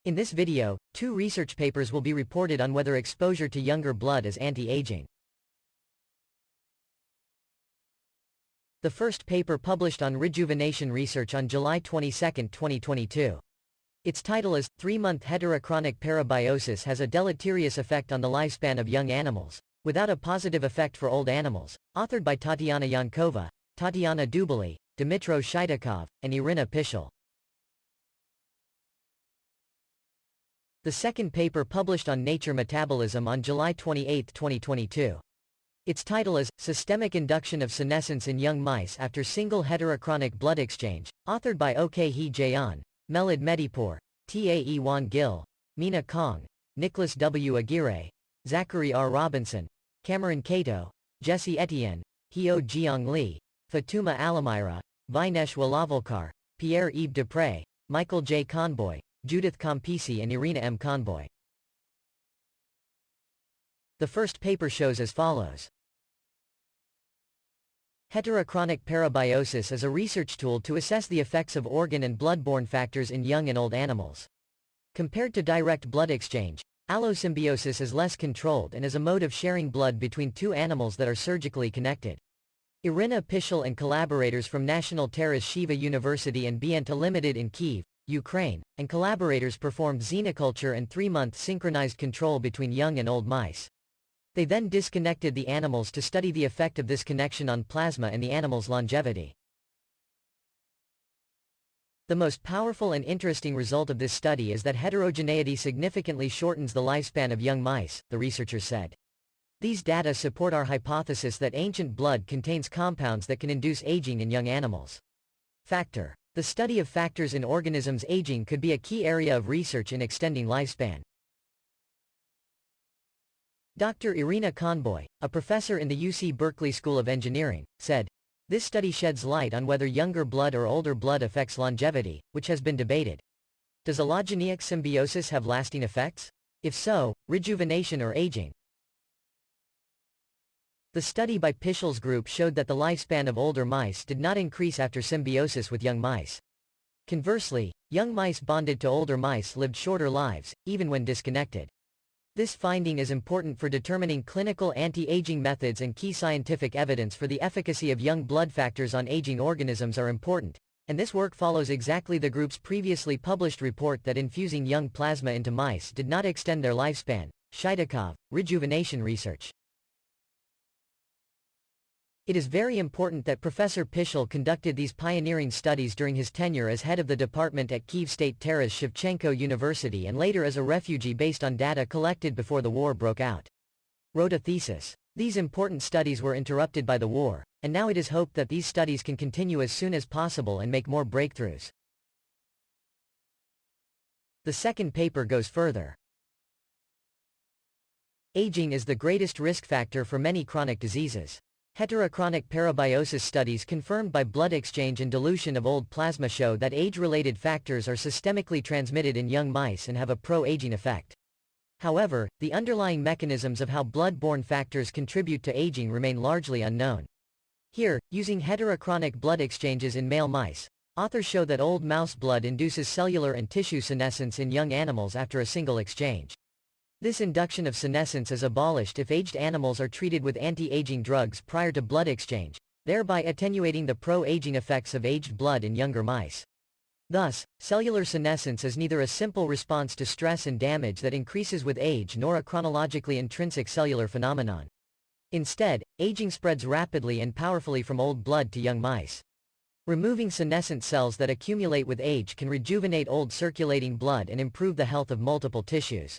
In this video, 2 research papers will be reported on whether exposure to younger blood is anti-aging. The first paper published on rejuvenation research on July 22, 2022. Its title is, 3-month heterochronic parabiosis has a deleterious effect on the lifespan of young animals, without a positive effect for old animals, authored by Tatiana Yankova, Tatiana Dubely, Dmitro Shaitakov, and Irina Pischel. The second paper published on Nature Metabolism on July 28, 2022. Its title is, Systemic Induction of Senescence in Young Mice After Single Heterochronic Blood Exchange, authored by Ok Hee Jaeon, Melod Medipour, Tae Wan Gil, Mina Kong, Nicholas W. Aguirre, Zachary R. Robinson, Cameron Cato, Jesse Etienne, Hyo Jiang Lee, Fatuma Alamira, Vinesh Walavalkar, Pierre-Yves Dupré, Michael J. Conboy, Judith Campisi and Irina M. Conboy. The first paper shows as follows. Heterochronic parabiosis is a research tool to assess the effects of organ and blood-borne factors in young and old animals. Compared to direct blood exchange, allosymbiosis is less controlled and is a mode of sharing blood between two animals that are surgically connected. Irina Pischel and collaborators from National Taras Sheva University and Bienta Limited in Kyiv, Ukraine, and collaborators performed xenoculture and 3-month synchronized control between young and old mice. They then disconnected the animals to study the effect of this connection on plasma and the animal's longevity. The most powerful and interesting result of this study is that heterogeneity significantly shortens the lifespan of young mice, the researchers said. These data support our hypothesis that ancient blood contains compounds that can induce aging in young animals. Factor. The study of factors in organisms' aging could be a key area of research in extending lifespan. Dr. Irina Conboy, a professor in the UC Berkeley School of Engineering, said, "This study sheds light on whether younger blood or older blood affects longevity, which has been debated. Does allogeneic symbiosis have lasting effects? If so, rejuvenation or aging?" The study by Pischel's group showed that the lifespan of older mice did not increase after symbiosis with young mice. Conversely, young mice bonded to older mice lived shorter lives, even when disconnected. This finding is important for determining clinical anti-aging methods, and key scientific evidence for the efficacy of young blood factors on aging organisms are important, and this work follows exactly the group's previously published report that infusing young plasma into mice did not extend their lifespan. Shaitakov, Rejuvenation Research. It is very important that Professor Pischel conducted these pioneering studies during his tenure as head of the department at Kyiv State Taras Shevchenko University and later as a refugee based on data collected before the war broke out. Wrote a thesis. These important studies were interrupted by the war, and now it is hoped that these studies can continue as soon as possible and make more breakthroughs. The second paper goes further. Aging is the greatest risk factor for many chronic diseases. Heterochronic parabiosis studies confirmed by blood exchange and dilution of old plasma show that age-related factors are systemically transmitted in young mice and have a pro-aging effect. However, the underlying mechanisms of how blood-borne factors contribute to aging remain largely unknown. Here, using heterochronic blood exchanges in male mice, authors show that old mouse blood induces cellular and tissue senescence in young animals after a single exchange. This induction of senescence is abolished if aged animals are treated with anti-aging drugs prior to blood exchange, thereby attenuating the pro-aging effects of aged blood in younger mice. Thus, cellular senescence is neither a simple response to stress and damage that increases with age nor a chronologically intrinsic cellular phenomenon. Instead, aging spreads rapidly and powerfully from old blood to young mice. Removing senescent cells that accumulate with age can rejuvenate old circulating blood and improve the health of multiple tissues.